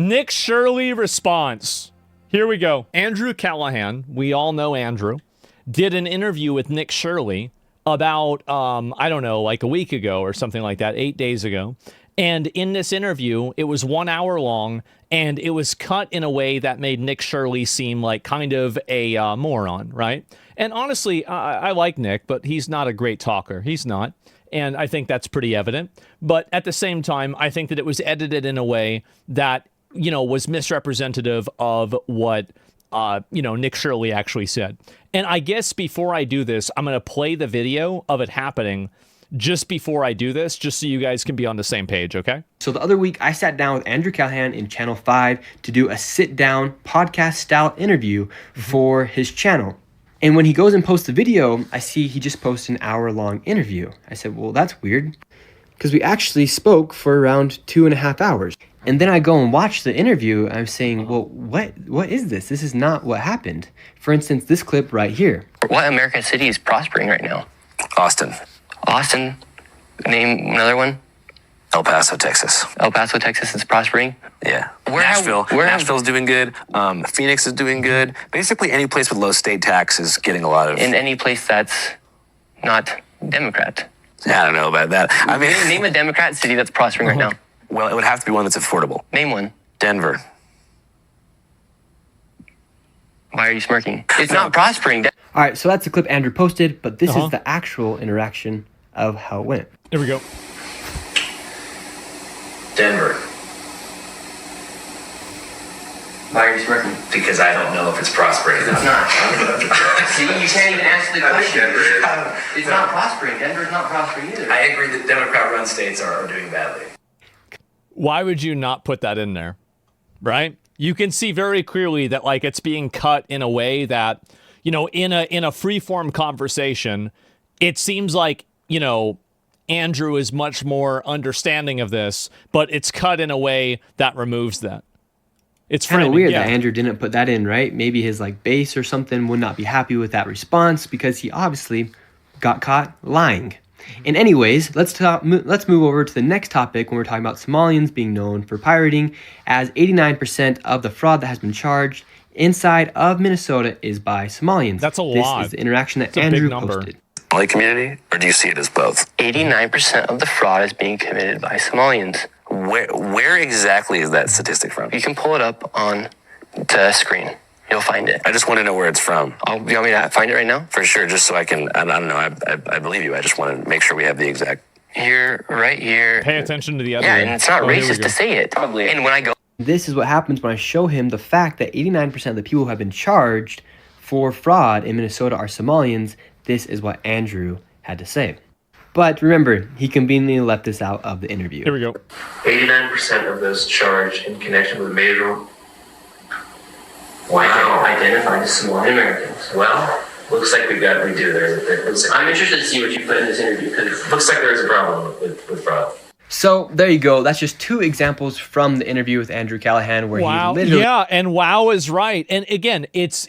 Nick Shirley response. Here we go. Andrew Callahan, we all know Andrew, did an interview with Nick Shirley about, I don't know, like a week ago or something like that, 8 days ago. And in this interview, it was 1 hour long, and it was cut in a way that made Nick Shirley seem like kind of a moron, right? And honestly, I like Nick, but he's not a great talker. He's not. And I think that's pretty evident. But at the same time, I think that it was edited in a way that, you know, was misrepresentative of what, you know, Nick Shirley actually said. And I guess before I do this, I'm going to play the video of it happening just before I do this, just so you guys can be on the same page, okay? So the other week, I sat down with Andrew Callahan in Channel 5 to do a sit-down podcast-style interview for his channel. And when he goes and posts the video, I see he just posted an hour-long interview. I said, well, that's weird, because we actually spoke for around 2.5 hours. And then I go and watch the interview, and I'm saying, well, what is this? This is not what happened. For instance, this clip right here. What American city is prospering right now? Austin. Austin. Name another one. El Paso, Texas. El Paso, Texas is prospering. Yeah. Nashville. Nashville's doing good. Phoenix is doing good. Basically, any place with low state tax is getting a lot of... In any place that's not Democrat. I don't know about that. I mean... Name a Democrat city that's prospering right now. Well, it would have to be one that's affordable. Name one. Denver. Why are you smirking? It's not prospering. All right, so that's the clip Andrew posted, but this is the actual interaction of how it went. Here we go. Denver. Why are you smirking? Because I don't know if it's prospering. It's not. See, you can't even answer the question. It's not prospering. Denver's not prospering either. I agree that Democrat-run states are doing badly. Why would you not put that in there, right? You can see very clearly that, like, it's being cut in a way that, you know, in a free-form conversation, it seems like, you know, Andrew is much more understanding of this, but it's cut in a way that removes that. It's kind of weird that Andrew didn't put that in, right? Maybe his like base or something would not be happy with that response because he obviously got caught lying. And anyways, let's move over to the next topic when we're talking about Somalians being known for pirating, as 89% of the fraud that has been charged inside of Minnesota is by Somalians. That's a lot. This is the interaction that Andrew posted. Somali community, or do you see it as both? 89% of the fraud is being committed by Somalians. Where exactly is that statistic from? You can pull it up on the screen. You'll find it. I just want to know where it's from. You want me to find it right now? For sure, just so I can, I don't know, I believe you. I just want to make sure we have the exact... Here, right here. Pay attention to the other. Yeah, and it's not racist to say it. Probably. And when I go... This is what happens when I show him the fact that 89% of the people who have been charged for fraud in Minnesota are Somalians. This is what Andrew had to say. But remember, he conveniently left this out of the interview. Here we go. 89% of those charged in connection with major... Wow. Identified as Somali Americans. Well, looks like we do there. I'm interested to see what you put in this interview, because It looks like there's a problem with fraud. So there you go. That's just two examples from the interview with Andrew Callahan where he literally... Yeah, and wow is right. And again, it's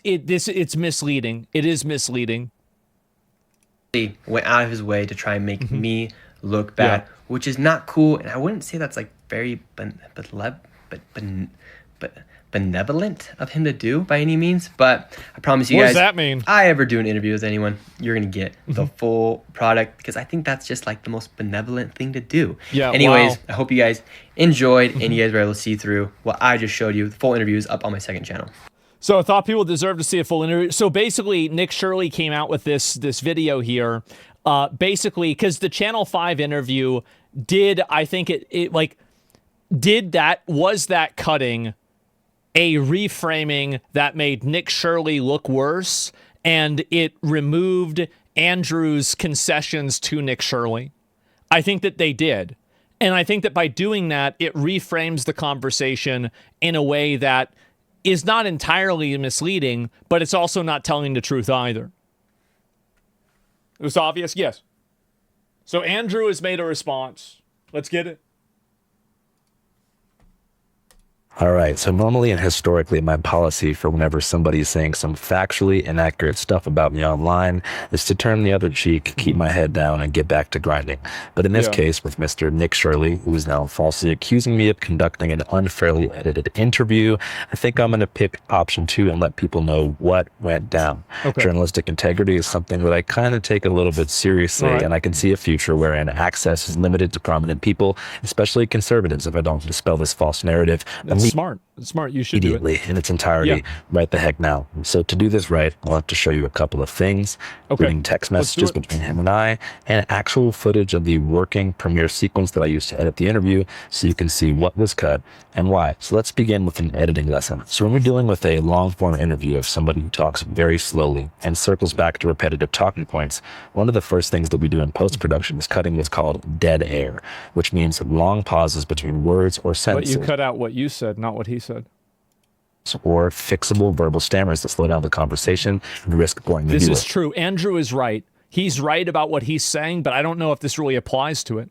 misleading. It is misleading. Went out of his way to try and make me look bad, which is not cool. And I wouldn't say that's like very benevolent of him to do by any means. But I promise you guys, what does that mean? If I ever do an interview with anyone, you're going to get the full product, because I think that's just like the most benevolent thing to do. Yeah. Anyways, wow. I hope you guys enjoyed and you guys were able to see through what I just showed you. The full interview is up on my second channel. So I thought people deserve to see a full interview. So basically, Nick Shirley came out with this video here, basically because the Channel 5 interview did, I think was that cutting a reframing that made Nick Shirley look worse, and it removed Andrew's concessions to Nick Shirley. I think that they did. And I think that by doing that, it reframes the conversation in a way that is not entirely misleading, but it's also not telling the truth either. It was obvious? Yes. So Andrew has made a response. Let's get it. All right, so normally and historically, my policy for whenever somebody is saying some factually inaccurate stuff about me online is to turn the other cheek, keep my head down, and get back to grinding. But in this case, with Mr. Nick Shirley, who is now falsely accusing me of conducting an unfairly edited interview, I think I'm going to pick option 2 and let people know what went down. Journalistic integrity is something that I kind of take a little bit seriously, and I can see a future wherein access is limited to prominent people, especially conservatives, if I don't dispel this false narrative. That's smart. It's smart. You should do it. Immediately in its entirety right the heck now. So to do this right, I'll have to show you a couple of things, including text messages between him and I, and actual footage of the working premiere sequence that I used to edit the interview, so you can see what was cut and why. So let's begin with an editing lesson. So when we're dealing with a long-form interview of somebody who talks very slowly and circles back to repetitive talking points, one of the first things that we do in post-production is cutting what's called dead air, which means long pauses between words or sentences. But you cut out what you said, not what he said. Or fixable verbal stammers that slow down the conversation and risk boring the This viewer. is true. Andrew is right. He's right about what he's saying, but I don't know if this really applies to it.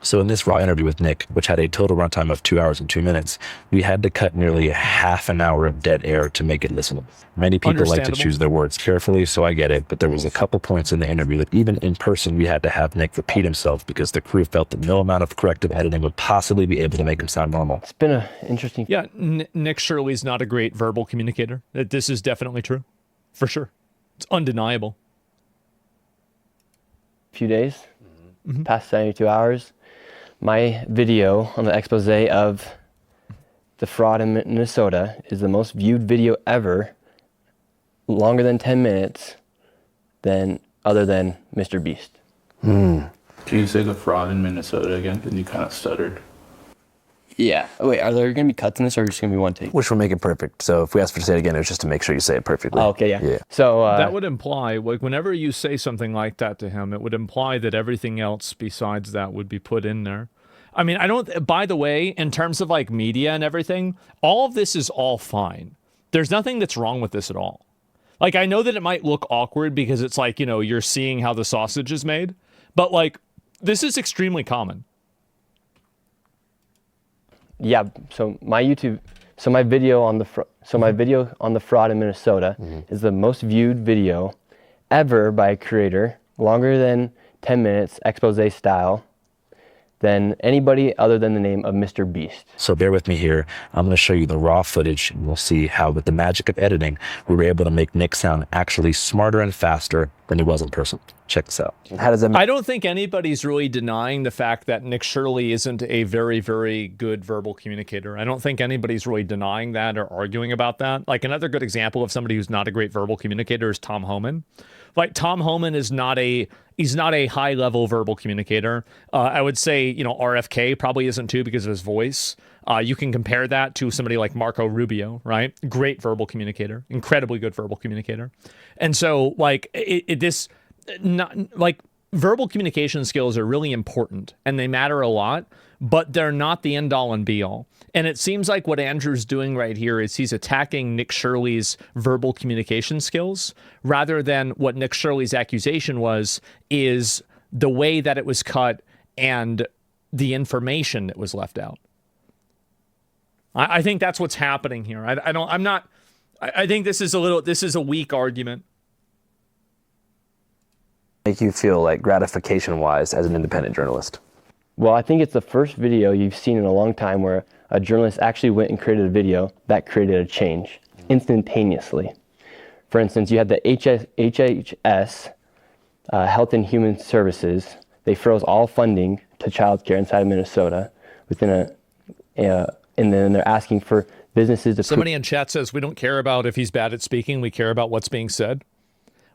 So in this raw interview with Nick, which had a total runtime of 2 hours and 2 minutes, we had to cut nearly half an hour of dead air to make it listenable. Many people like to choose their words carefully, so I get it, but there was a couple points in the interview that even in person we had to have Nick repeat himself because the crew felt that no amount of corrective editing would possibly be able to make him sound normal. It's been an interesting... Yeah, Nick Shirley's not a great verbal communicator. This is definitely true. For sure. It's undeniable. Few days, past 72 hours. My video on the expose of the fraud in Minnesota is the most viewed video ever, longer than 10 minutes, other than Mr. Beast. Can you say the fraud in Minnesota again? Because you kind of stuttered. Yeah. Wait, are there going to be cuts in this, or just going to be one take? Which will make it perfect. So if we ask for to say it again, it's just to make sure you say it perfectly. Oh, okay, yeah. So that would imply, like, whenever you say something like that to him, it would imply that everything else besides that would be put in there. I mean, I don't, by the way, in terms of like media and everything, all of this is all fine. There's nothing that's wrong with this at all. Like, I know that it might look awkward because it's like, you know, you're seeing how the sausage is made, but like, this is extremely common. Yeah, so my video on the fraud in Minnesota is the most viewed video ever by a creator, longer than 10 minutes, expose style, than anybody other than the name of Mr. Beast. So bear with me here. I'm going to show you the raw footage, and we'll see how with the magic of editing, we were able to make Nick sound actually smarter and faster than he was in person. Check this out. How does that I don't think anybody's really denying the fact that Nick Shirley isn't a very, very good verbal communicator. I don't think anybody's really denying that or arguing about that. Like, another good example of somebody who's not a great verbal communicator is Tom Homan. Like, Tom Homan is he's not a high-level verbal communicator. I would say, you know, RFK probably isn't too because of his voice. You can compare that to somebody like Marco Rubio, right? Great verbal communicator, incredibly good verbal communicator. And so, like, verbal communication skills are really important and they matter a lot, but they're not the end all and be all. And it seems like what Andrew's doing right here is he's attacking Nick Shirley's verbal communication skills rather than what Nick Shirley's accusation is the way that it was cut and the information that was left out. I think that's what's happening here. I think this is a weak argument. make you feel like gratification-wise as an independent journalist? Well, I think it's the first video you've seen in a long time where a journalist actually went and created a video that created a change instantaneously. For instance, you had the HHS, Health and Human Services. They froze all funding to childcare inside of Minnesota and then they're asking for businesses to... Somebody in chat says, we don't care about if he's bad at speaking, we care about what's being said.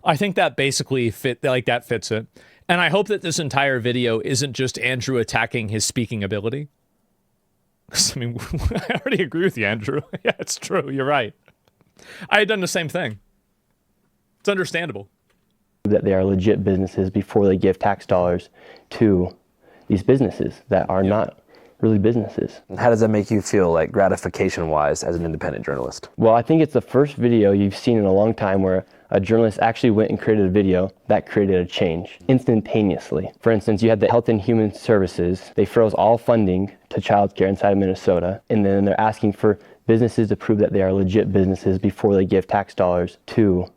I think that basically fits it. And I hope that this entire video isn't just Andrew attacking his speaking ability. I mean, I already agree with you, Andrew. Yeah, it's true. You're right. I had done the same thing. It's understandable. That they are legit businesses before they give tax dollars to these businesses that are not really businesses. How does that make you feel like gratification-wise as an independent journalist? Well, I think it's the first video you've seen in a long time where a journalist actually went and created a video that created a change instantaneously. For instance, you had the Health and Human Services. They froze all funding to childcare inside of Minnesota, and then they're asking for businesses to prove that they are legit businesses before they give tax dollars to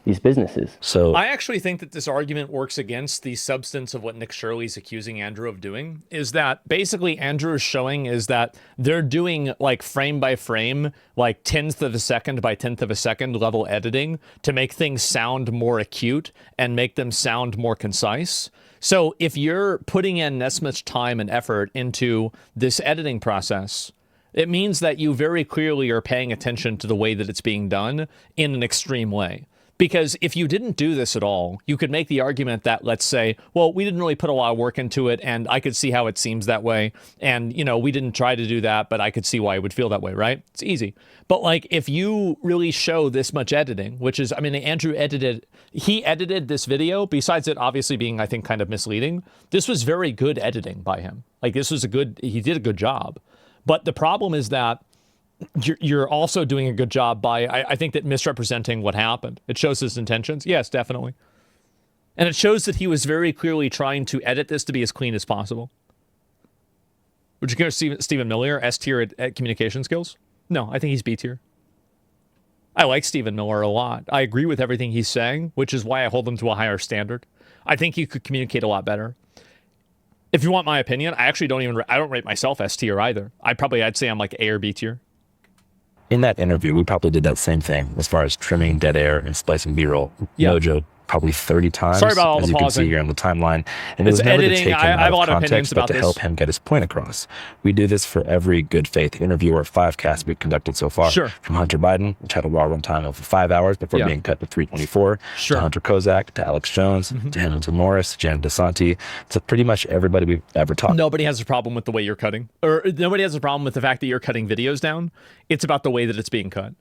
these businesses. So I actually think that this argument works against the substance of what Nick Shirley's accusing Andrew of doing, is that basically Andrew is showing is that they're doing like frame by frame, like 10th of a second by 10th of a second level editing to make things sound more acute and make them sound more concise. So if you're putting in this much time and effort into this editing process, it means that you very clearly are paying attention to the way that it's being done in an extreme way. Because if you didn't do this at all, you could make the argument that, let's say, well, we didn't really put a lot of work into it, and I could see how it seems that way. And, you know, we didn't try to do that, but I could see why it would feel that way, right? It's easy. But, like, if you really show this much editing, which is, I mean, Andrew edited this video, besides it obviously being, I think, kind of misleading. This was very good editing by him. Like, he did a good job. But the problem is that you're also doing a good job by, I think, that misrepresenting what happened. It shows his intentions. Yes, definitely. And it shows that he was very clearly trying to edit this to be as clean as possible. Would you consider Stephen Miller S tier at communication skills? No, I think he's B tier. I like Stephen Miller a lot. I agree with everything he's saying, which is why I hold him to a higher standard. I think he could communicate a lot better. If you want my opinion, I don't rate myself S tier either. I'd say I'm like A or B tier. in that interview, we probably did that same thing as far as trimming dead air and splicing B-roll. Yeah. No joke. Probably 30 times, Sorry about all as the you pausing. can see here on the timeline. And it It's was never editing. to take him I have out a lot of of opinions context, but about to this. help him get his point across. We do this for every good faith interview or 5cast we've conducted so far. Sure. From Hunter Biden, which had a raw runtime of 5 hours before Yeah. being cut to 324, Sure. to Hunter Kozak, to Alex Jones, to Hamilton Morris, to Jan DeSanti, to pretty much everybody we've ever talked. Nobody has a problem with the way you're cutting, or nobody has a problem with the fact that you're cutting videos down. It's about the way that it's being cut.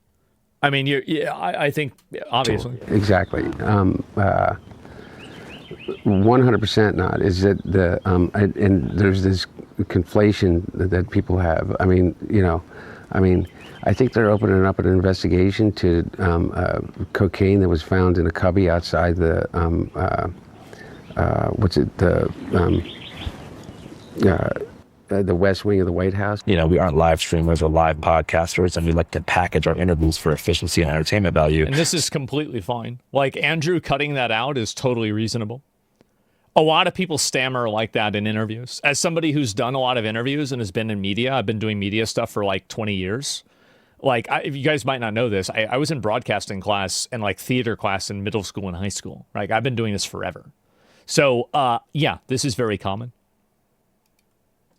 I mean, I think obviously. Exactly. 100% not. Is that the and there's this conflation that people have. I mean, I think they're opening up an investigation to cocaine that was found in a cubby outside the the West Wing of the White House. We aren't live streamers or live podcasters, and we like to package our interviews for efficiency and entertainment value. And this is completely fine. Like, Andrew cutting that out is totally reasonable. A lot of people stammer like that in interviews. As somebody who's done a lot of interviews and has been in media, I've been doing media stuff for like 20 years. Like, if you guys might not know this, I was in broadcasting class and like theater class in middle school and high school. Like, I've been doing this forever. So, yeah, this is very common.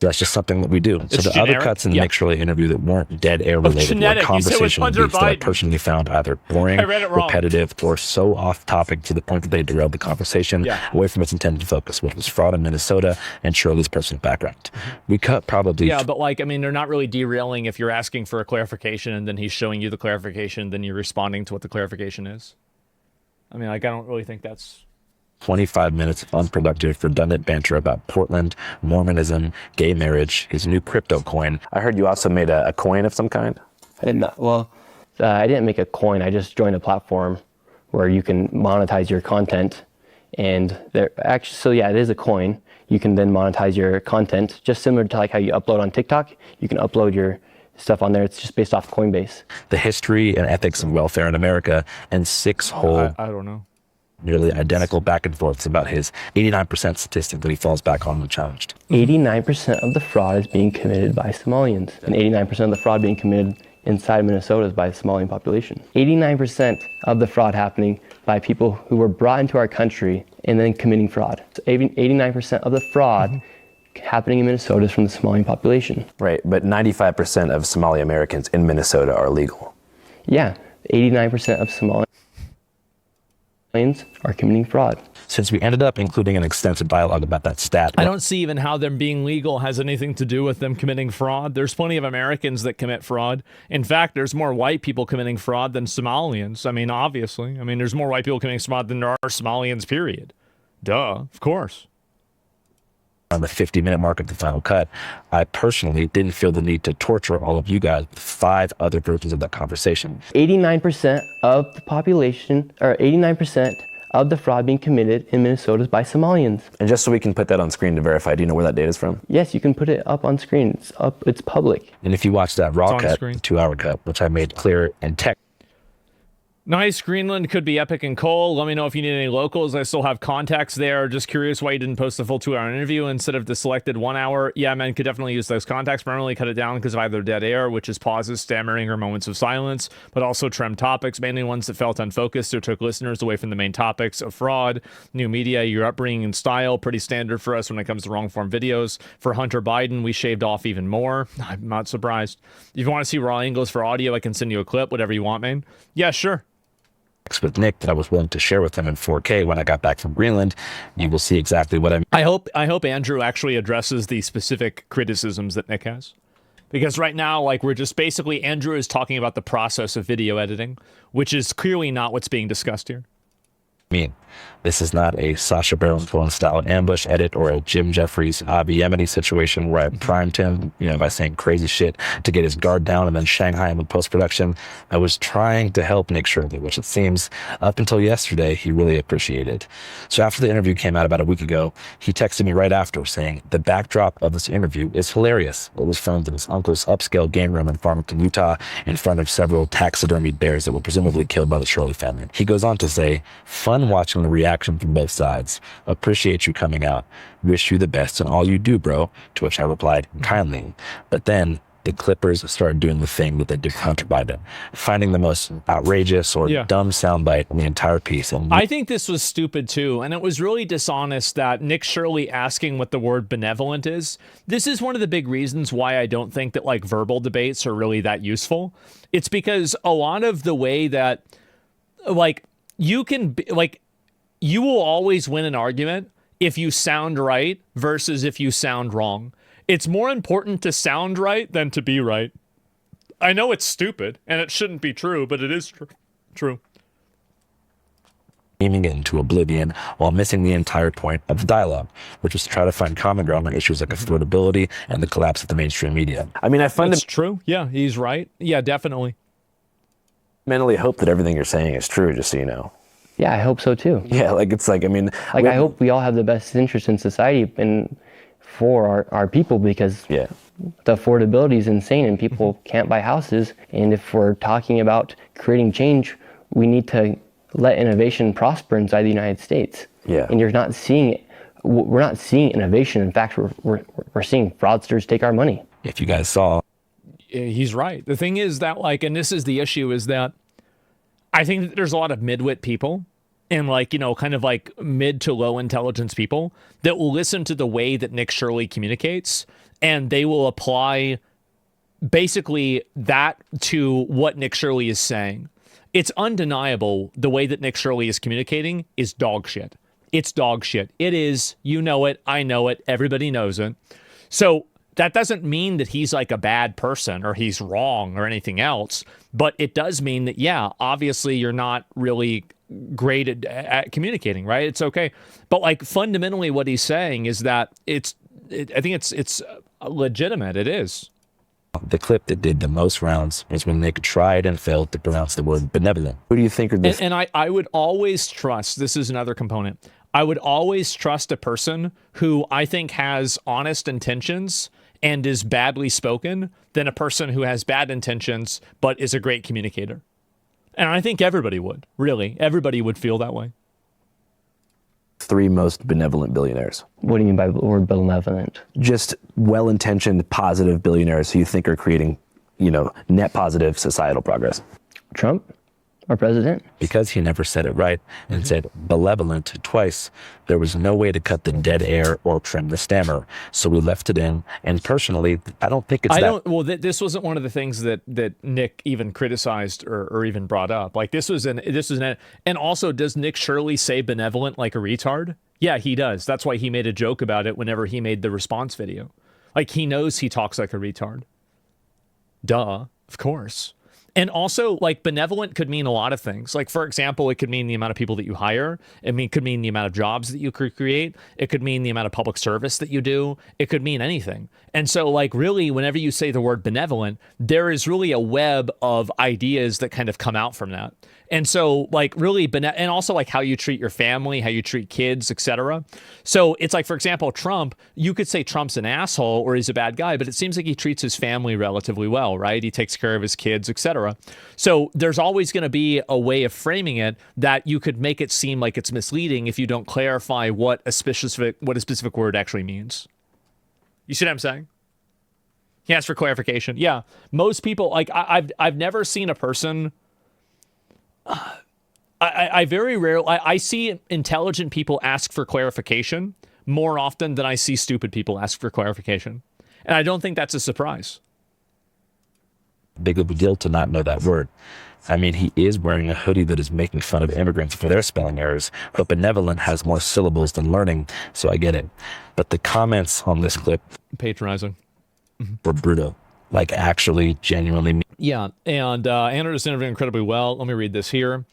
That's just something that we do. It's so the generic. other cuts in the Yeah. Nick Shirley interview that weren't dead air related were genetic. You said it was conversation Hunter beats that I Biden. personally found either boring, I read it wrong. repetitive, or so off topic to the point that they derailed the conversation away from its intended focus, which was fraud in Minnesota and Shirley's personal background. We cut probably Yeah, but like, I mean, they're not really derailing if you're asking for a clarification and then he's showing you the clarification, then you're responding to what the clarification is. I mean, like, I don't really think that's... 25 minutes of unproductive, redundant banter about Portland, Mormonism, gay marriage, his new crypto coin. I heard you also made a coin of some kind. I did not. Well, I didn't make a coin. I just joined a platform where you can monetize your content, and there actually. So yeah, it is a coin. You can then monetize your content, just similar to like how you upload on TikTok. You can upload your stuff on there. It's just based off Coinbase. The history and ethics of welfare in America, and 6 whole. I don't know. Nearly identical back and forths about his 89% statistic that he falls back on unchallenged. 89% of the fraud is being committed by Somalians, and 89% of the fraud being committed inside Minnesota is by the Somalian population. 89% of the fraud happening by people who were brought into our country and then committing fraud. So 89% of the fraud happening in Minnesota is from the Somalian population. Right, but 95% of Somali Americans in Minnesota are legal. Yeah, 89% of Somalians are committing fraud. Since we ended up including an extensive dialogue about that stat. I don't see even how them being legal has anything to do with them committing fraud. There's plenty of Americans that commit fraud. In fact, there's more white people committing fraud than Somalians. I mean, obviously. I mean, there's more white people committing fraud than there are Somalians, period. Duh, of course. on the 50-minute mark of the final cut, I personally didn't feel the need to torture all of you guys with 5 other versions of that conversation. 89% of the population, or 89% of the fraud being committed in Minnesota is by Somalians. And just so we can put that on screen to verify, do you know where that data is from? Yes, you can put it up on screen. It's up. It's public. And if you watch that raw on cut, screen. the 2-hour cut, which I made clear and text. Nice. Greenland could be epic and cold. Let me know if you need any locals. I still have contacts there. Just curious why you didn't post the full 2-hour interview instead of the selected 1 hour. Yeah, man, could definitely use those contacts. Permanently cut it down because of either dead air, which is pauses, stammering, or moments of silence, but also trim topics, mainly ones that felt unfocused or took listeners away from the main topics of fraud, new media, your upbringing and style. Pretty standard for us when it comes to long form videos. For Hunter Biden, we shaved off even more. I'm not surprised. If you want to see raw angles for audio, I can send you a clip, whatever you want, man. Yeah, sure. With Nick that I was willing to share with him in 4K when I got back from Greenland. You will see exactly what I mean. I hope Andrew actually addresses the specific criticisms that Nick has. Because right now, like, we're just basically, Andrew is talking about the process of video editing, which is clearly not what's being discussed here. This is not a Sacha Baron Cohen style ambush edit or a Jim Jeffries Avi Yemeni situation where I primed him, by saying crazy shit to get his guard down and then Shanghai him with post-production. I was trying to help Nick Shirley, which it seems up until yesterday he really appreciated. So after the interview came out about a week ago, he texted me right after saying the backdrop of this interview is hilarious. It was filmed in his uncle's upscale game room in Farmington, Utah, in front of several taxidermied bears that were presumably killed by the Shirley family. He goes on to say, fun watching the reaction from both sides. Appreciate you coming out. Wish you the best in all you do, bro. To which I replied kindly. But then the Clippers started doing the thing that they did Hunter Biden, finding the most outrageous or dumb soundbite in the entire piece. And I think this was stupid too, and it was really dishonest that Nick Shirley asking what the word benevolent is. This is one of the big reasons why I don't think that like verbal debates are really that useful. It's because a lot of the way that like you can be, like you will always win an argument if you sound right versus if you sound wrong. It's more important to sound right than to be right. I know it's stupid and it shouldn't be true, but it is true. Aiming it into oblivion while missing the entire point of the dialogue, which was to try to find common ground on issues like affordability and the collapse of the mainstream media. I mean, I It's true. Yeah, he's right. Yeah, definitely. fundamentally hope that everything you're saying is true, just so you know. Yeah, I hope so too. Yeah, I hope we all have the best interest in society and for our people, because the affordability is insane and people can't buy houses. And if we're talking about creating change, we need to let innovation prosper inside the United States. Yeah. And you're not seeing it. We're not seeing innovation. In fact, we're seeing fraudsters take our money. If you guys saw. He's right. The thing is that, like, and this is the issue, is that I think that there's a lot of midwit people and kind of like mid to low intelligence people that will listen to the way that Nick Shirley communicates, and they will apply basically that to what Nick Shirley is saying. It's undeniable the way that Nick Shirley is communicating is dog shit. It's dog shit. It is. You know it. I know it. Everybody knows it. So that doesn't mean that he's like a bad person or he's wrong or anything else, but it does mean that, yeah, obviously you're not really great at communicating, right? It's okay. But like fundamentally what he's saying is that I think it's legitimate. It is. The clip that did the most rounds was when Nick tried and failed to pronounce the word benevolent. Who do you think are the... And I would always trust, this is another component, I would always trust a person who I think has honest intentions and is badly spoken than a person who has bad intentions but is a great communicator. And I think everybody would, really. Everybody would feel that way. 3 most benevolent billionaires. What do you mean by the word benevolent? Just well-intentioned, positive billionaires who you think are creating, net positive societal progress. Trump? Our president? Because he never said it right and said malevolent twice, there was no way to cut the dead air or trim the stammer. So we left it in. And personally, I don't think it's this wasn't one of the things that Nick even criticized or even brought up. Like this was and also, does Nick Shirley say benevolent like a retard? Yeah, he does. That's why he made a joke about it whenever he made the response video. Like he knows he talks like a retard. Duh, of course. And also, like, benevolent could mean a lot of things. Like, for example, it could mean the amount of people that you hire. Could mean the amount of jobs that you could create. It could mean the amount of public service that you do. It could mean anything. And so, like, really, whenever you say the word benevolent, there is really a web of ideas that kind of come out from that. And so, like, really, and also, like, how you treat your family, how you treat kids, etc. So it's like, for example, Trump, you could say Trump's an asshole or he's a bad guy, but it seems like he treats his family relatively well, right? He takes care of his kids, etc. So there's always going to be a way of framing it that you could make it seem like it's misleading if you don't clarify what a specific word actually means. You see what I'm saying? He asked for clarification. Yeah, most people, like, I've never seen a person. I very rarely, I see intelligent people ask for clarification more often than I see stupid people ask for clarification. And I don't think that's a surprise. Big of a deal to not know that word. I mean, he is wearing a hoodie that is making fun of immigrants for their spelling errors, but benevolent has more syllables than learning, so I get it. But the comments on this clip patronizing were brutal. Like, actually, genuinely. Yeah, and Andrew just interviewed incredibly well. Let me read this here.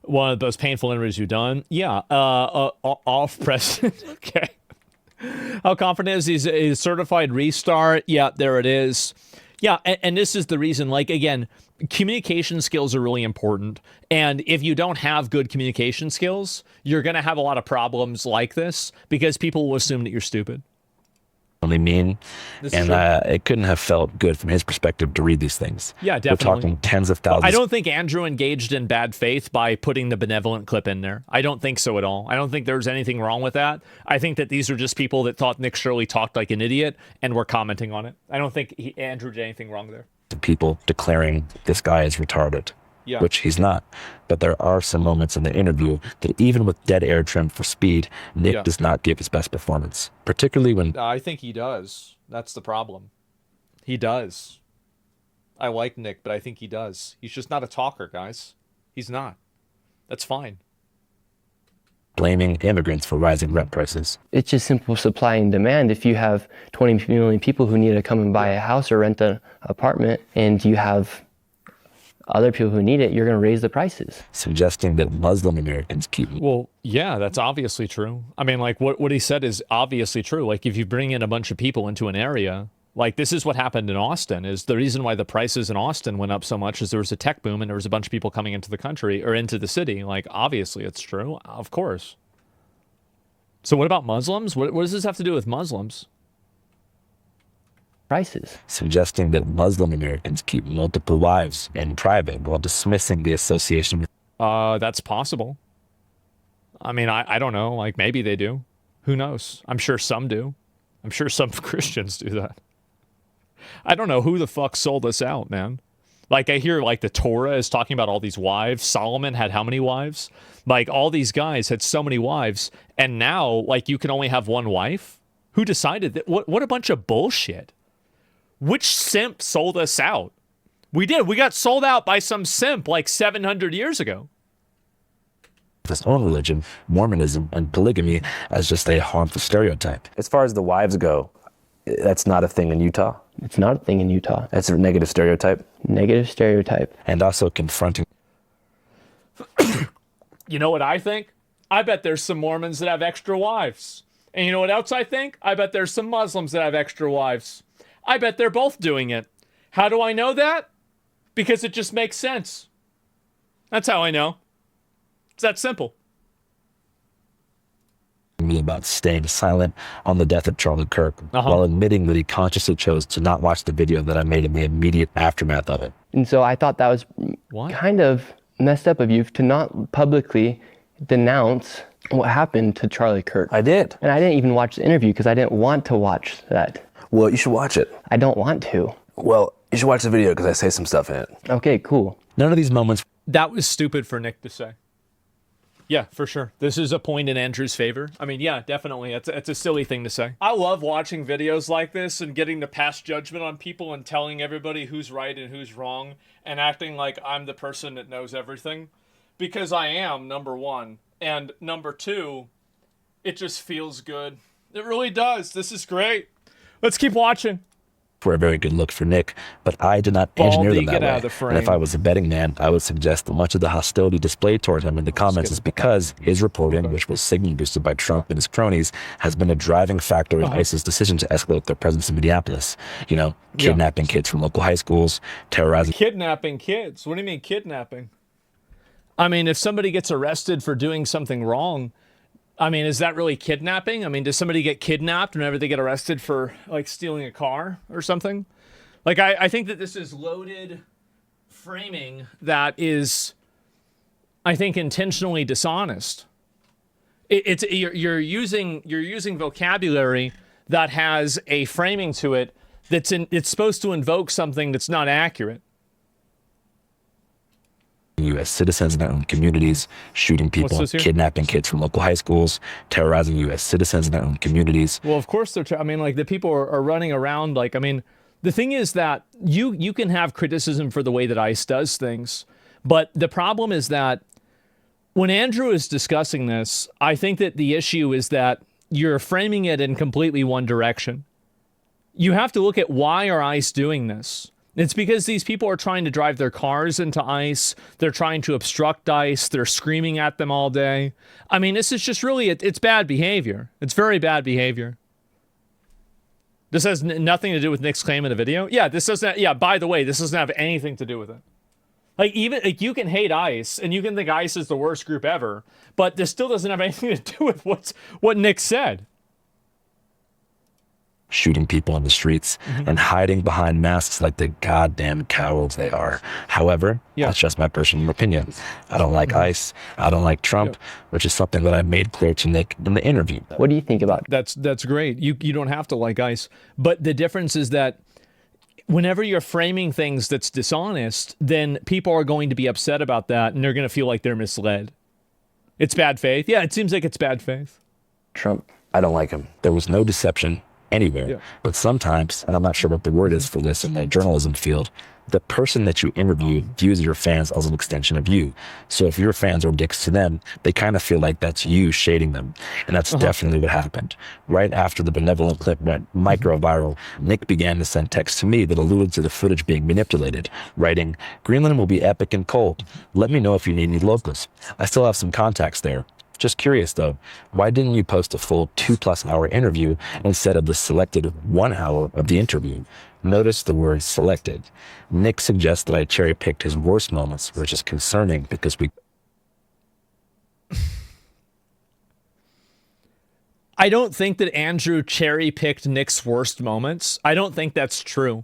One of the most painful interviews you've done. Yeah, off president. Okay. How confident is he's a certified restart? Yeah, there it is. Yeah, and this is the reason, like, again, communication skills are really important. And if you don't have good communication skills, you're going to have a lot of problems like this because people will assume that you're stupid. Mean, and it couldn't have felt good from his perspective to read these things. Yeah, definitely. We're talking tens of thousands. I don't think Andrew engaged in bad faith by putting the benevolent clip in there. I don't think so at all. I don't think there's anything wrong with that. I think that these are just people that thought Nick Shirley talked like an idiot and were commenting on it. I don't think Andrew did anything wrong there. People declaring this guy is retarded. Yeah. Which he's not. But there are some moments in the interview that even with dead air trimmed for speed, Nick does not give his best performance. Particularly when... I think he does. That's the problem. He does. I like Nick, but I think he does. He's just not a talker, guys. He's not. That's fine. Blaming immigrants for rising rent prices. It's just simple supply and demand. If you have 20 million people who need to come and buy a house or rent an apartment, and you have other people who need it, you're going to raise the prices. Suggesting that Muslim Americans keep... Well, yeah, that's obviously true. I mean, like, what he said is obviously true. Like, if you bring in a bunch of people into an area, like, this is what happened in Austin, is the reason why the prices in Austin went up so much is there was a tech boom and there was a bunch of people coming into the country, or into the city. Like, obviously it's true. Of course. So what about Muslims? What does this have to do with Muslims? Prices. Suggesting that Muslim Americans keep multiple wives in private while dismissing the association with... That's possible. I mean, I don't know. Like, maybe they do. Who knows? I'm sure some do. I'm sure some Christians do that. I don't know who the fuck sold us out, man. Like, I hear, like, the Torah is talking about all these wives. Solomon had how many wives? Like, all these guys had so many wives. And now, like, you can only have one wife? Who decided that? What a bunch of bullshit. Which simp sold us out? We did. We got sold out by some simp like 700 years ago. His own religion, Mormonism, and polygamy as just a harmful stereotype. As far as the wives go, that's not a thing in Utah? It's not a thing in Utah. That's a negative stereotype? Negative stereotype. And also confronting... You know what I think? I bet there's some Mormons that have extra wives. And you know what else I think? I bet there's some Muslims that have extra wives. I bet they're both doing it. How do I know that? Because it just makes sense. That's how I know. It's that simple. Me about staying silent on the death of Charlie Kirk, while admitting that he consciously chose to not watch the video that I made in the immediate aftermath of it. And so I thought that was kind of messed up of you to not publicly denounce what happened to Charlie Kirk. I did. And I didn't even watch the interview because I didn't want to watch that. Well, you should watch it. I don't want to. Well, you should watch the video because I say some stuff in it. Okay, cool. None of these moments... That was stupid for Nick to say. Yeah, for sure. This is a point in Andrew's favor. I mean, yeah, definitely. It's a silly thing to say. I love watching videos like this and getting to pass judgment on people and telling everybody who's right and who's wrong and acting like I'm the person that knows everything. Because I am, number one. And number two, it just feels good. It really does. This is great. Let's keep watching. were a very good look for Nick, but I did not engineer them Baldy, that get out way. of the frame. And if I was a betting man, I would suggest that much of the hostility displayed toward him in the comments is because his reporting, which was signal boosted by Trump and his cronies, has been a driving factor in ICE's decision to escalate their presence in Minneapolis. You know, kidnapping kids from local high schools, terrorizing. Kidnapping kids? What do you mean kidnapping? I mean, if somebody gets arrested for doing something wrong, I mean, is that really kidnapping? I mean, does somebody get kidnapped whenever they get arrested for, like, stealing a car or something? Like, I think that this is loaded framing that is, I think, intentionally dishonest. You're using vocabulary that has a framing to it it's supposed to invoke something that's not accurate. U.S. citizens in their own communities, shooting people, kidnapping kids from local high schools, terrorizing U.S. citizens in their own communities. Well, of course they're. I mean, like, the people are running around. Like, I mean, the thing is that you can have criticism for the way that ICE does things, but the problem is that when Andrew is discussing this, I think that the issue is that you're framing it in completely one direction. You have to look at why are ICE doing this. It's because these people are trying to drive their cars into ICE. They're trying to obstruct ICE. They're screaming at them all day. I mean, this is just really, it's bad behavior. It's very bad behavior. This has nothing to do with Nick's claim in the video. Yeah, this doesn't, yeah, by the way, this doesn't have anything to do with it. Like, even, like, you can hate ICE and you can think ICE is the worst group ever, but this still doesn't have anything to do with what Nick said. Shooting people in the streets and hiding behind masks like the goddamn cowards they are. However, that's just my personal opinion. I don't like ICE. I don't like Trump, which is something that I made clear to Nick in the interview. What do you think about That's great. You don't have to like ICE. But the difference is that whenever you're framing things that's dishonest, then people are going to be upset about that and they're going to feel like they're misled. It's bad faith. Yeah, it seems like it's bad faith. Trump? I don't like him. There was no deception anywhere. But sometimes, and I'm not sure what the word is for this in the journalism field, the person that you interview views your fans as an extension of you. So if your fans are dicks to them, they kind of feel like that's you shading them. And that's definitely what happened. Right after the benevolent clip went micro-viral, Nick began to send texts to me that alluded to the footage being manipulated, writing, "Greenland will be epic and cold. Let me know if you need any locals. I still have some contacts there. Just curious though, why didn't you post a full 2+ hour interview instead of the selected 1 hour of the interview?" Notice the word selected. Nick suggests that I cherry picked his worst moments, which is concerning because I don't think that Andrew cherry picked Nick's worst moments. I don't think that's true.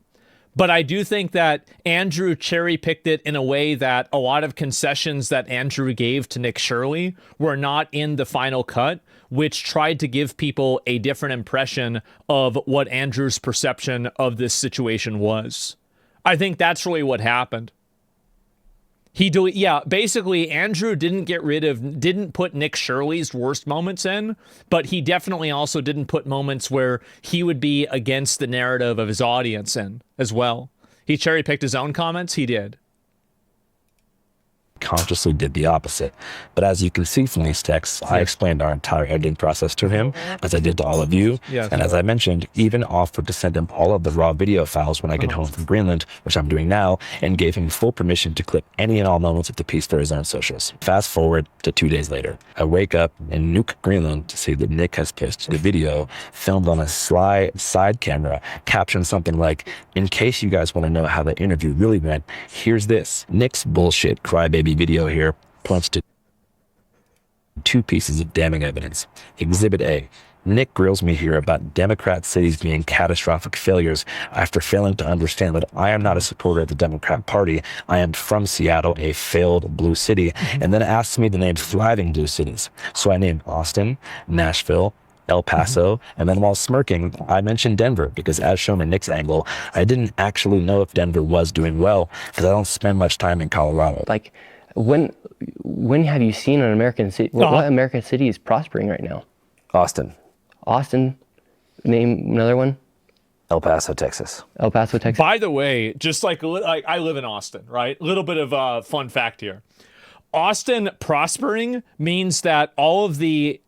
But I do think that Andrew cherry-picked it in a way that a lot of concessions that Andrew gave to Nick Shirley were not in the final cut, which tried to give people a different impression of what Andrew's perception of this situation was. I think that's really what happened. Basically, Andrew didn't put Nick Shirley's worst moments in, but he definitely also didn't put moments where he would be against the narrative of his audience in as well. He cherry-picked his own comments, he did. Consciously did the opposite. But as you can see from these texts, I explained our entire editing process to him, as I did to all of you. And as I mentioned, even offered to send him all of the raw video files when I get home from Greenland, which I'm doing now, and gave him full permission to clip any and all moments of the piece for his own socials. Fast forward to 2 days later. I wake up in Nuuk, Greenland to see that Nick has posted a video filmed on a sly side camera, captioned something like, "In case you guys want to know how the interview really went, here's this." Nick's bullshit crybaby video here points to 2 pieces of damning evidence. Exhibit A. Nick grills me here about Democrat cities being catastrophic failures after failing to understand that I am not a supporter of the Democrat Party. I am from Seattle, a failed blue city, and then asks me to name thriving blue cities. So I named Austin, Nashville, El Paso, and then while smirking, I mentioned Denver because as shown in Nick's angle, I didn't actually know if Denver was doing well because I don't spend much time in Colorado. Like, when have you seen an American city? What American city is prospering right now? Austin. Austin. Name another one. El Paso, Texas. El Paso, Texas. By the way, just like I live in Austin, right? A little bit of fun fact here. Austin prospering means that all of the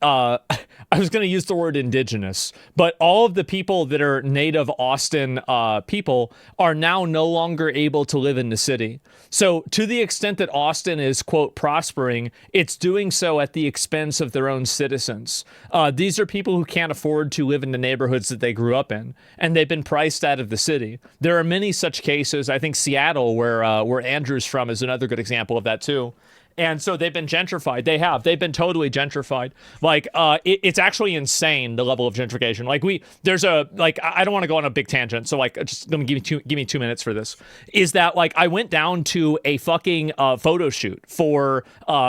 I was going to use the word indigenous, but all of the people that are native Austin people are now no longer able to live in the city. So to the extent that Austin is, quote, prospering, it's doing so at the expense of their own citizens. These are people who can't afford to live in the neighborhoods that they grew up in, and they've been priced out of the city. There are many such cases. I think Seattle, where Andrew's from, is another good example of that too. And so they've been gentrified. They've been totally gentrified. Like, it's actually insane, the level of gentrification. Like, I don't want to go on a big tangent. So like, just gonna give me 2 minutes for this. Is that like, I went down to a fucking photo shoot for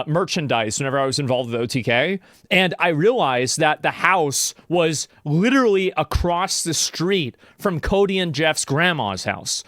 merchandise whenever I was involved with OTK. And I realized that the house was literally across the street from Cody and Jeff's grandma's house,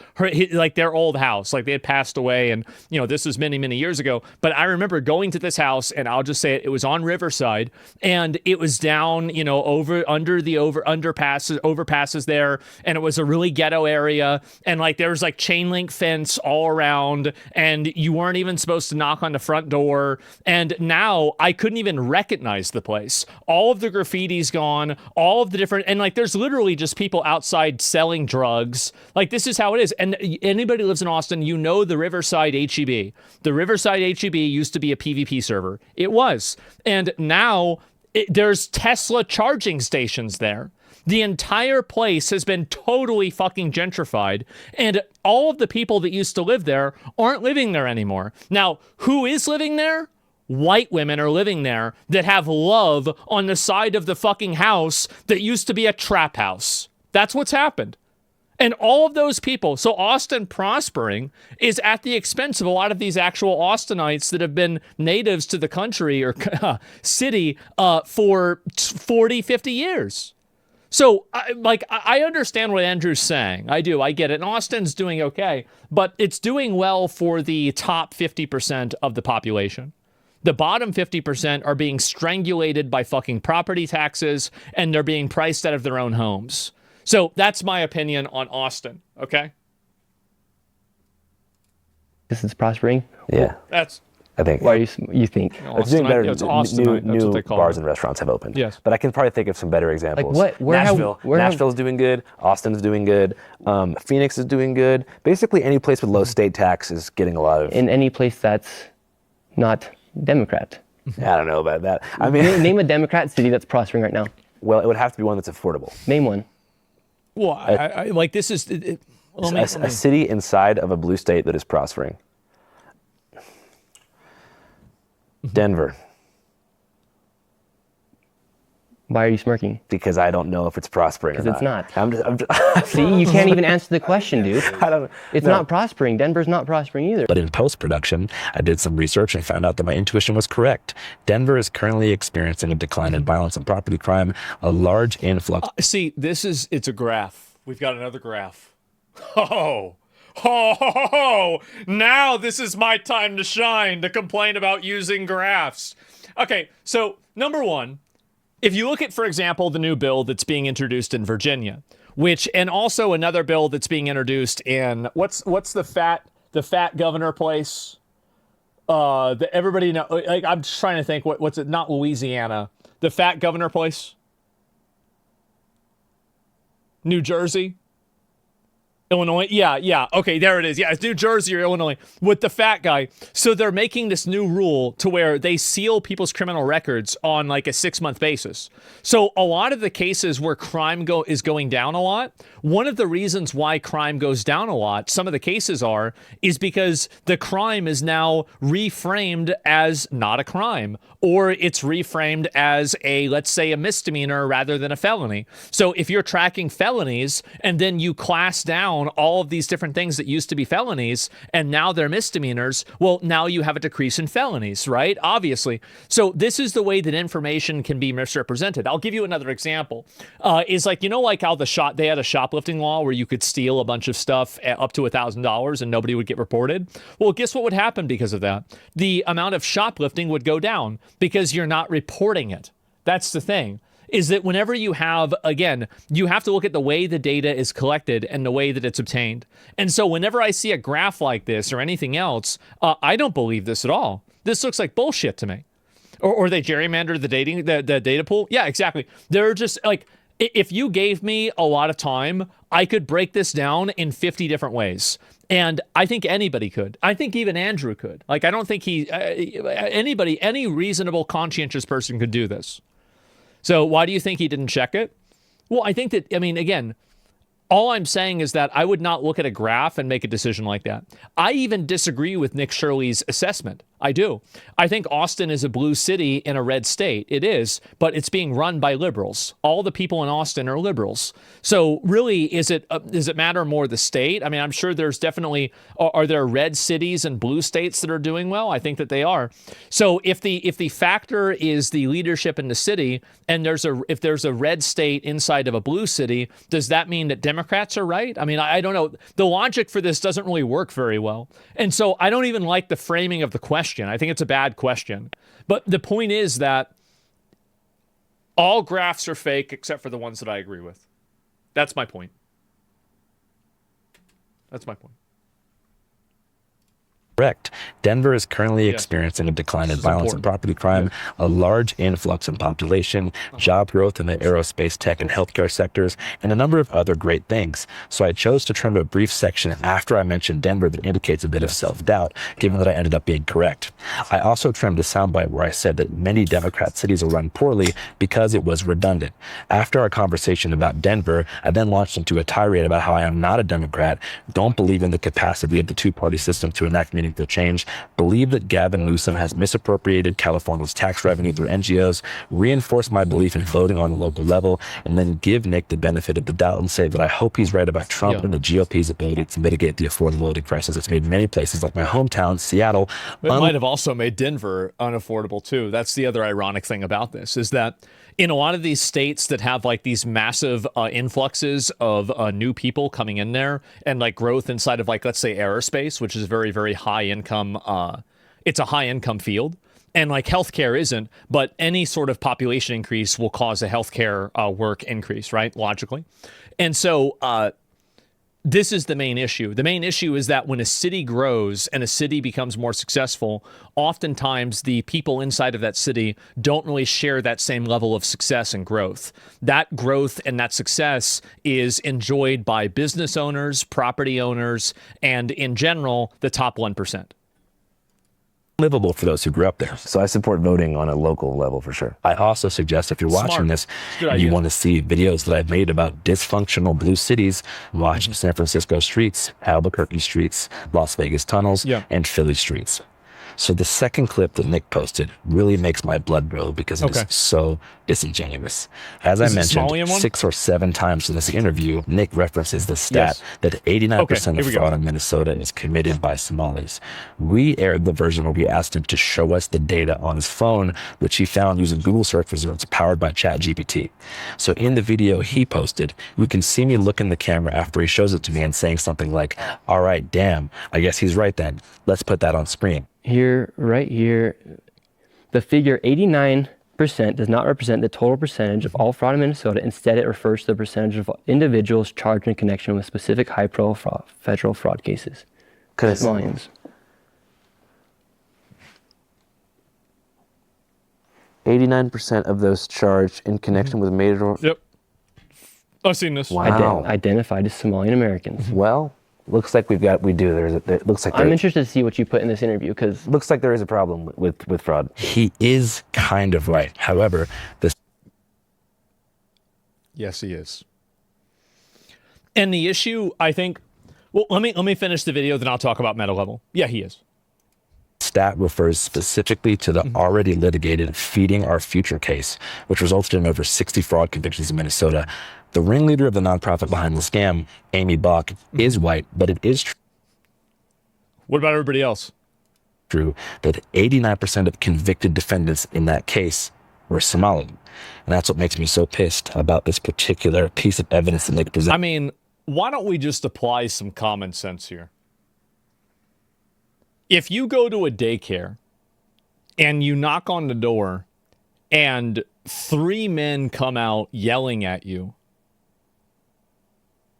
like their old house. Like they had passed away, and this was many, many years ago. But I remember going to this house, and I'll just say it was on Riverside, and it was down, under the overpasses there, and it was a really ghetto area, and like there was like chain link fence all around, and you weren't even supposed to knock on the front door. And now I couldn't even recognize the place. All of the graffiti's gone, all of the different, and like there's literally just people outside selling drugs. Like this is how it is. And anybody who lives in Austin, the Riverside HEB. The Riverside HEB used to be a PvP server. It was. And now there's Tesla charging stations there. The entire place has been totally fucking gentrified, and all of the people that used to live there aren't living there anymore. Now, who is living there? White women are living there that have love on the side of the fucking house that used to be a trap house. That's what's happened. And all of those people, so Austin prospering is at the expense of a lot of these actual Austinites that have been natives to the country or city for 40, 50 years. So, I understand what Andrew's saying. I do. I get it. And Austin's doing okay, but it's doing well for the top 50% of the population. The bottom 50% are being strangulated by fucking property taxes, and they're being priced out of their own homes. So that's my opinion on Austin, okay? This is prospering? Yeah. I think. Why you think? It's doing better. It's Austinite. That's what they call bars it. and restaurants have opened. Yes. But I can probably think of some better examples. Like what? Nashville's doing good. Austin's doing good. Phoenix is doing good. Basically, any place with low state tax is getting a lot of. In any place that's not Democrat. I don't know about that. I mean, name a Democrat city that's prospering right now. Well, it would have to be one that's affordable. Name one. Well, I like this is a city inside of a blue state that is prospering. Denver. Why are you smirking? Because I don't know if it's prospering or not. Because it's not. See, you can't even answer the question, dude. It's not prospering. Denver's not prospering either. But in post-production, I did some research and found out that my intuition was correct. Denver is currently experiencing a decline in violence and property crime, a large influx. See, it's a graph. We've got another graph. Now this is my time to shine, to complain about using graphs. Okay, so number one, if you look at, for example, the new bill that's being introduced in Virginia, and also another bill that's being introduced in what's the fat governor place? That everybody know. Like, I'm just trying to think what's it? Not Louisiana. The fat governor place. New Jersey. Illinois? Yeah. Okay, there it is. Yeah, it's New Jersey or Illinois with the fat guy. So they're making this new rule to where they seal people's criminal records on like a 6-month basis. So a lot of the cases where crime is going down a lot, one of the reasons why crime goes down a lot, some of the cases is because the crime is now reframed as not a crime, or it's reframed as let's say a misdemeanor rather than a felony. So if you're tracking felonies and then you class down all of these different things that used to be felonies and now they're misdemeanors, well, now you have a decrease in felonies, right? Obviously. So this is the way that information can be misrepresented. I'll give you another example. Is like, like how they had a shoplifting law where you could steal a bunch of stuff up to $1,000 and nobody would get reported. Well, guess what would happen because of that? The amount of shoplifting would go down because you're not reporting it. That's the thing. Is that whenever you have, again, you have to look at the way the data is collected and the way that it's obtained. And so whenever I see a graph like this or anything else, I don't believe this at all. This looks like bullshit to me. Or they gerrymandered the data pool. Yeah, exactly. They're just like, if you gave me a lot of time, I could break this down in 50 different ways. And I think anybody could. I think even Andrew could. Like, I don't think any reasonable, conscientious person could do this. So why do you think he didn't check it? Well, I think that, I mean, again, all I'm saying is that I would not look at a graph and make a decision like that. I even disagree with Nick Shirley's assessment. I do. I think Austin is a blue city in a red state. It is, but it's being run by liberals. All the people in Austin are liberals. So really, does it matter more the state? I mean, I'm sure there's definitely, are there red cities and blue states that are doing well? I think that they are. So if the factor is the leadership in the city, and if there's a red state inside of a blue city, does that mean that Democrats are right? I mean, I don't know. The logic for this doesn't really work very well. And so I don't even like the framing of the question. I think it's a bad question. But the point is that all graphs are fake except for the ones that I agree with. That's my point. That's my point. Correct. Denver is currently experiencing a decline in violence and property crime, a large influx in population, job growth in the aerospace, tech, and healthcare sectors, and a number of other great things. So I chose to trim a brief section after I mentioned Denver that indicates a bit of self-doubt, given that I ended up being correct. I also trimmed a soundbite where I said that many Democrat cities are run poorly because it was redundant. After our conversation about Denver, I then launched into a tirade about how I am not a Democrat, don't believe in the capacity of the two-party system to enact meaningful change, believe that Gavin Newsom has misappropriated California's tax revenue through NGOs, reinforce my belief in voting on the local level, and then give Nick the benefit of the doubt and say that I hope he's right about Trump and the GOP's ability to mitigate the affordability crisis. It's made many places like my hometown, Seattle. It might have also made Denver unaffordable too. That's the other ironic thing about this, is that in a lot of these states that have like these massive influxes of new people coming in there, and like growth inside of, like, let's say aerospace, which is very, very high income. It's a high income field, and like healthcare isn't, but any sort of population increase will cause a healthcare work increase, right? Logically. And so this is the main issue. The main issue is that when a city grows and a city becomes more successful, oftentimes the people inside of that city don't really share that same level of success and growth. That growth and that success is enjoyed by business owners, property owners, and in general, the top 1%. Livable for those who grew up there. So I support voting on a local level for sure. I also suggest, if you're watching this and you want to see videos that I've made about dysfunctional blue cities, watch San Francisco streets, Albuquerque streets, Las Vegas tunnels, and Philly streets. So the second clip that Nick posted really makes my blood boil because it is so disingenuous. As I mentioned 6 or 7 times in this interview, Nick references the stat that 89% of fraud in Minnesota is committed by Somalis. We aired the version where we asked him to show us the data on his phone, which he found using Google search results powered by ChatGPT. So in the video he posted, we can see me look in the camera after he shows it to me and saying something like, all right, damn, I guess he's right then. Let's put that on screen. Here, right here, the figure 89% does not represent the total percentage of all fraud in Minnesota. Instead, it refers to the percentage of individuals charged in connection with specific high-profile federal fraud cases. Millions. 89% of those charged in connection with major... Yep. I've seen this. Wow. Identified as Somalian Americans. Well, looks like I'm interested to see what you put in this interview, because looks like there is a problem with fraud. He is kind of right. However, yes, he is. And the issue, I think, well, let me finish the video, then I'll talk about meta level. Yeah, he is. Stat refers specifically to the already litigated Feeding Our Future case, which resulted in over 60 fraud convictions in Minnesota. The ringleader of the nonprofit behind the scam, Amy Bach, is white, but it is true. What about everybody else? True that 89% of convicted defendants in that case were Somali. And that's what makes me so pissed about this particular piece of evidence that Nick presented. I mean, why don't we just apply some common sense here? If you go to a daycare and you knock on the door and 3 men come out yelling at you,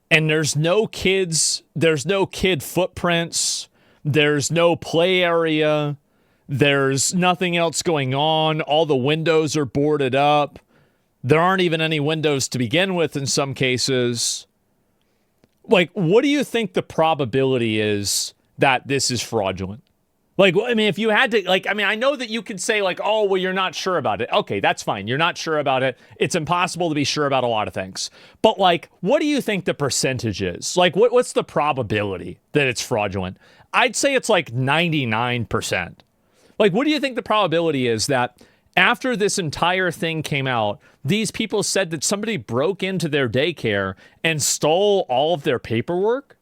and there's no kids, there's no kid footprints, there's no play area, There's nothing else going on. All the windows are boarded up. There aren't even any windows to begin with in some cases. Like, what do you think the probability is that this is fraudulent? Like, I mean, if you had to, like, I mean, I know that you could say, like, oh, well, you're not sure about it. Okay, that's fine. You're not sure about it. It's impossible to be sure about a lot of things. But, like, what do you think the percentage is? Like, what's the probability that it's fraudulent? I'd say it's like 99%. Like, what do you think the probability is that after this entire thing came out, these people said that somebody broke into their daycare and stole all of their paperwork?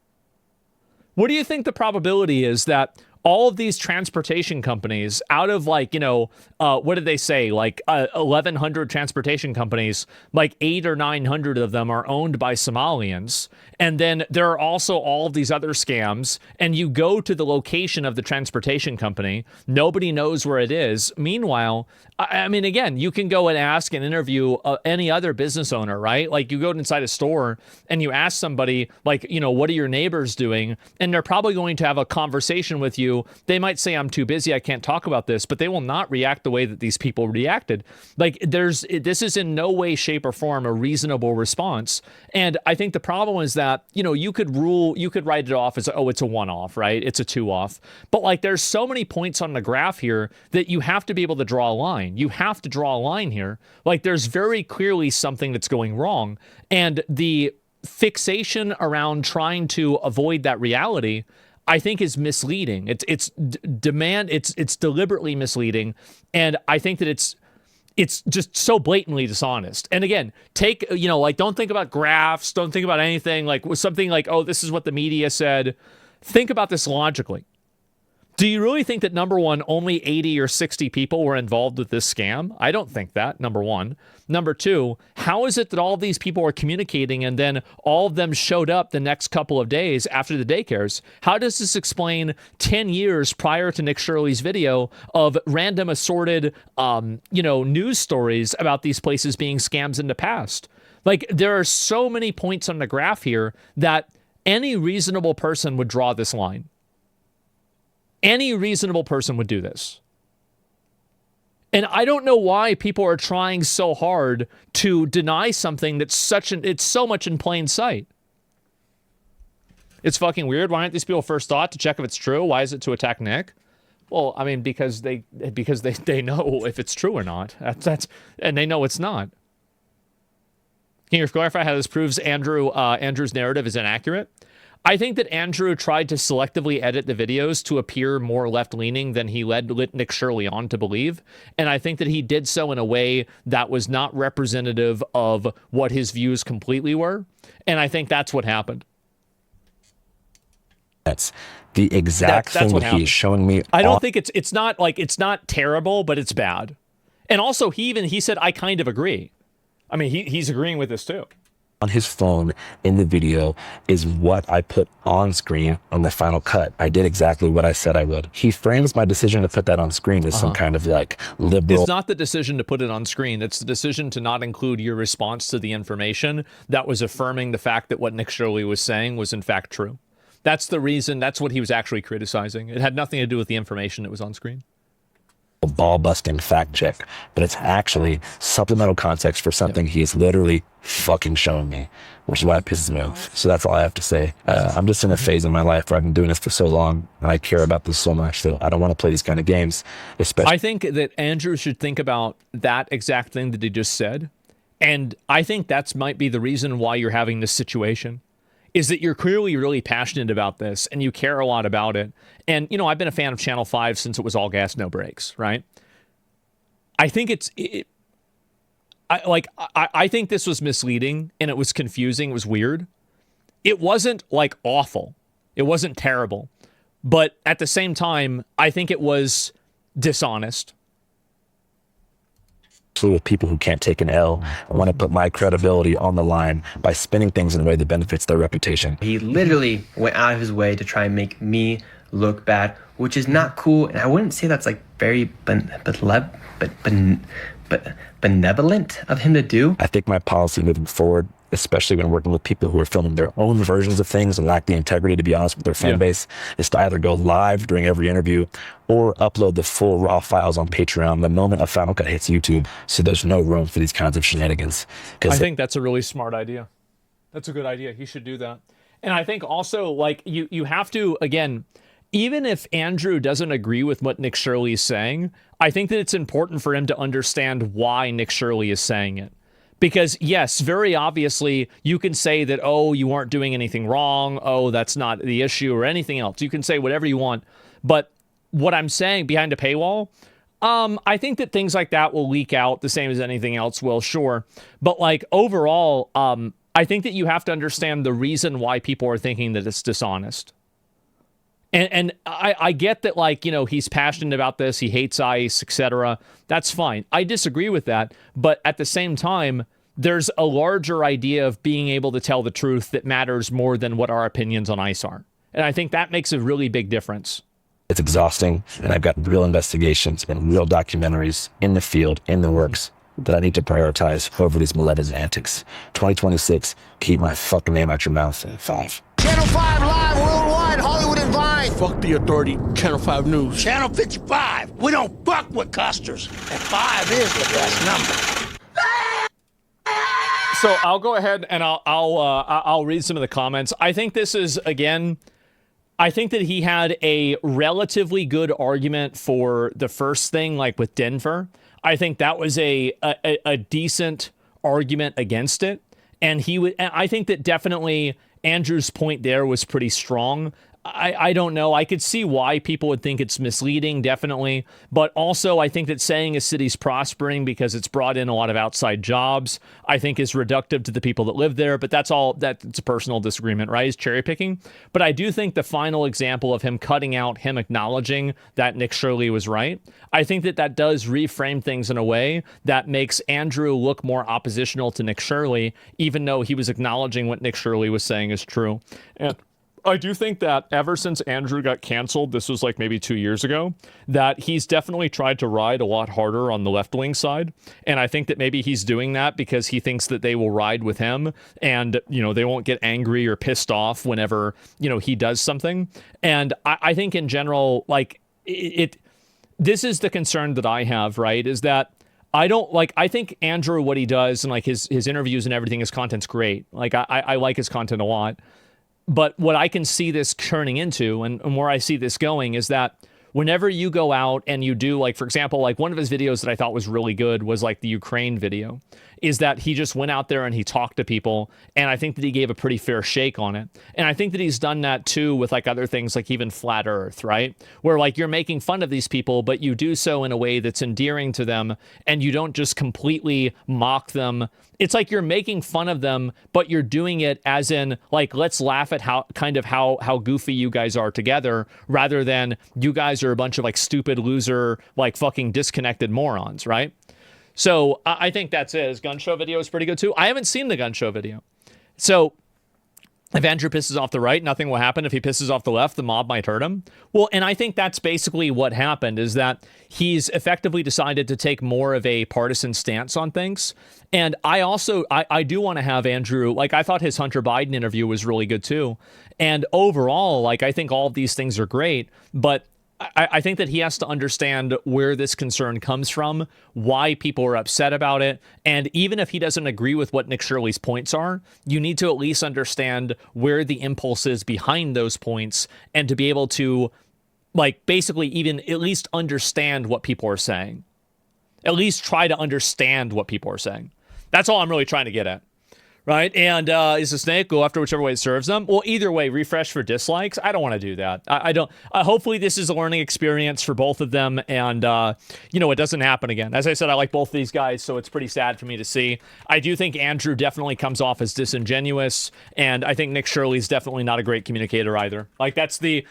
What do you think the probability is that all of these transportation companies, out of like, what did they say? Like 1,100 transportation companies, like 800 or 900 of them are owned by Somalians. And then there are also all of these other scams. And you go to the location of the transportation company. Nobody knows where it is. Meanwhile, I mean, again, you can go and ask and interview any other business owner, right? Like you go inside a store and you ask somebody, like, what are your neighbors doing? And they're probably going to have a conversation with you. They might say, I'm too busy, I can't talk about this, but they will not react the way that these people reacted. Like this is in no way, shape, or form a reasonable response. And I think the problem is that, you could write it off as, oh, it's a one-off, right? It's a two-off. But like there's so many points on the graph here that you have to be able to draw a line. You have to draw a line here. Like there's very clearly something that's going wrong. And the fixation around trying to avoid that reality, I think, is misleading. It's deliberately misleading, and I think that it's just so blatantly dishonest. And again, don't think about graphs, don't think about anything like something like, oh, this is what the media said. Think about this logically. Do you really think that, number one, only 80 or 60 people were involved with this scam? I don't think that, number one. Number two, how is it that all of these people are communicating and then all of them showed up the next couple of days after the daycares? How does this explain 10 years prior to Nick Shirley's video of random assorted, news stories about these places being scams in the past? Like, there are so many points on the graph here that any reasonable person would draw this line. Any reasonable person would do this. And I don't know why people are trying so hard to deny something that's it's so much in plain sight. It's fucking weird. Why aren't these people first thought to check if it's true? Why is it to attack Nick? Well, I mean, because they know if it's true or not. That's and they know it's not. Can you clarify how this proves Andrew's narrative is inaccurate? I think that Andrew tried to selectively edit the videos to appear more left-leaning than he led Nick Shirley on to believe. And I think that he did so in a way that was not representative of what his views completely were. And I think that's what happened. That's the exact thing that he's showing me. I don't think it's not terrible, but it's bad. And also he said, I kind of agree. I mean, he's agreeing with this too. On his phone in the video is what I put on screen on the final cut. I did exactly what I said I would. He frames my decision to put that on screen as some kind of like liberal. It's not the decision to put it on screen. It's the decision to not include your response to the information that was affirming the fact that what Nick Shirley was saying was in fact true. That's the reason. That's what he was actually criticizing. It had nothing to do with the information that was on screen. Ball busting fact check, but it's actually supplemental context for something he is literally fucking showing me, which is why it pisses me off. So that's all I have to say. I'm just in a phase in my life where I've been doing this for so long and I care about this so much, so I don't want to play these kind of games, especially. I think that Andrew should think about that exact thing that he just said, and I think that's might be the reason why you're having this situation. Is that you're clearly really passionate about this and you care a lot about it. And, I've been a fan of Channel 5 since it was all gas, no brakes, right? I think I think this was misleading and it was confusing. It was weird. It wasn't like awful. It wasn't terrible. But at the same time, I think it was dishonest. With people who can't take an L, I want to put my credibility on the line by spinning things in a way that benefits their reputation. He literally went out of his way to try and make me look bad, which is not cool. And I wouldn't say that's like very benevolent of him to do. I think my policy moving forward especially when working with people who are filming their own versions of things and lack the integrity to be honest with their fan base, is to either go live during every interview or upload the full raw files on Patreon the moment a Final Cut hits YouTube, so there's no room for these kinds of shenanigans. I think that's a really smart idea. That's a good idea. He should do that. And I think also, like, you have to, again, even if Andrew doesn't agree with what Nick Shirley is saying, I think that it's important for him to understand why Nick Shirley is saying it. Because, yes, very obviously, you can say that, oh, you aren't doing anything wrong, oh, that's not the issue, or anything else. You can say whatever you want. But what I'm saying behind a paywall, I think that things like that will leak out the same as anything else will, sure. But, like, overall, I think that you have to understand the reason why people are thinking that it's dishonest. And I get that, like, you know, he's passionate about this, he hates ICE, etc. That's fine. I disagree with that. But at the same time, there's a larger idea of being able to tell the truth that matters more than what our opinions on ICE are. And I think that makes a really big difference. It's exhausting, and I've got real investigations and real documentaries in the field, in the works, that I need to prioritize over these Miletta's antics. 2026, keep my fucking name out your mouth. 5. Channel 5 live worldwide, Hollywood and Vine. Fuck the authority, Channel 5 News. Channel 55. We don't fuck with custers. And 5 is the best number. So I'll go ahead and I'll read some of the comments. I think this is, again, I think that he had a relatively good argument for the first thing, like with Denver. I think that was a decent argument against it. And I think that definitely Andrew's point there was pretty strong. I don't know. I could see why people would think it's misleading, definitely. But also, I think that saying a city's prospering because it's brought in a lot of outside jobs, I think is reductive to the people that live there. But that's a personal disagreement, right? He's cherry picking. But I do think the final example of him cutting out him acknowledging that Nick Shirley was right, I think that does reframe things in a way that makes Andrew look more oppositional to Nick Shirley, even though he was acknowledging what Nick Shirley was saying is true. And I do think that ever since Andrew got canceled, this was like maybe 2 years ago, that he's definitely tried to ride a lot harder on the left-wing side. And I think that maybe he's doing that because he thinks that they will ride with him and, you know, they won't get angry or pissed off whenever, you know, he does something. And I think in general, like, this is the concern that I have, right, is that I think Andrew, what he does and like his interviews and everything, his content's great. Like, I like his content a lot. But what I can see this turning into and where I see this going is that whenever you go out and you do, like, for example, like one of his videos that I thought was really good was like the Ukraine video, is that he just went out there and he talked to people. And I think that he gave a pretty fair shake on it. And I think that he's done that too with like other things, like even Flat Earth, right? Where like you're making fun of these people, but you do so in a way that's endearing to them and you don't just completely mock them. It's like you're making fun of them, but you're doing it as in like, let's laugh at how goofy you guys are together, rather than you guys are a bunch of like stupid loser, like fucking disconnected morons, right? So I think that's it. His gun show video is pretty good too. I haven't seen the gun show video. So if Andrew pisses off the right, nothing will happen. If he pisses off the left, the mob might hurt him. Well, and I think that's basically what happened, is that he's effectively decided to take more of a partisan stance on things. And I do want to have Andrew, like, I thought his Hunter Biden interview was really good too. And overall, like, I think all of these things are great, but I think that he has to understand where this concern comes from, why people are upset about it. And even if he doesn't agree with what Nick Shirley's points are, you need to at least understand where the impulse is behind those points and to be able to, like, basically even at least understand what people are saying. At least try to understand what people are saying. That's all I'm really trying to get at. Right? And is the snake go after whichever way it serves them? Well, either way, refresh for dislikes. I don't want to do that. I don't. Hopefully, this is a learning experience for both of them. And, it doesn't happen again. As I said, I like both of these guys, so it's pretty sad for me to see. I do think Andrew definitely comes off as disingenuous. And I think Nick Shirley's definitely not a great communicator either. Like, that's the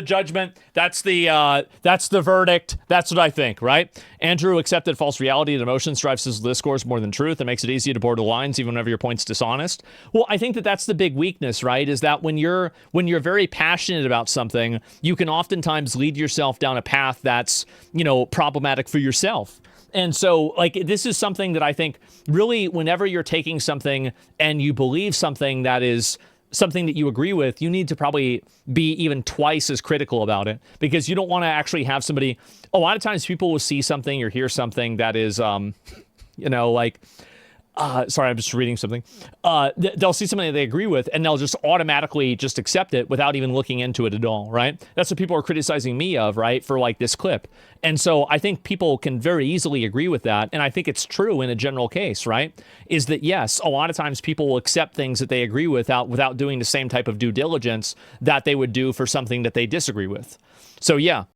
judgment. That's the verdict. That's what I think, right? Andrew accepted false reality and emotions, drives his discourse more than truth, and makes it easy to border lines even whenever your point's dishonest. Well, I think that that's the big weakness, right? Is that when you're very passionate about something, you can oftentimes lead yourself down a path that's, problematic for yourself. And so, like, this is something that I think really, whenever you're taking something and you believe something that is something that you agree with, you need to probably be even twice as critical about it, because you don't want to actually have somebody. A lot of times people will see something or hear something that is, like, sorry, I'm just reading something. They'll see something that they agree with, and they'll just automatically just accept it without even looking into it at all, right? That's what people are criticizing me of, right, for like this clip. And so I think people can very easily agree with that, and I think it's true in a general case, right? Is that, yes, a lot of times people will accept things that they agree with without doing the same type of due diligence that they would do for something that they disagree with. So yeah,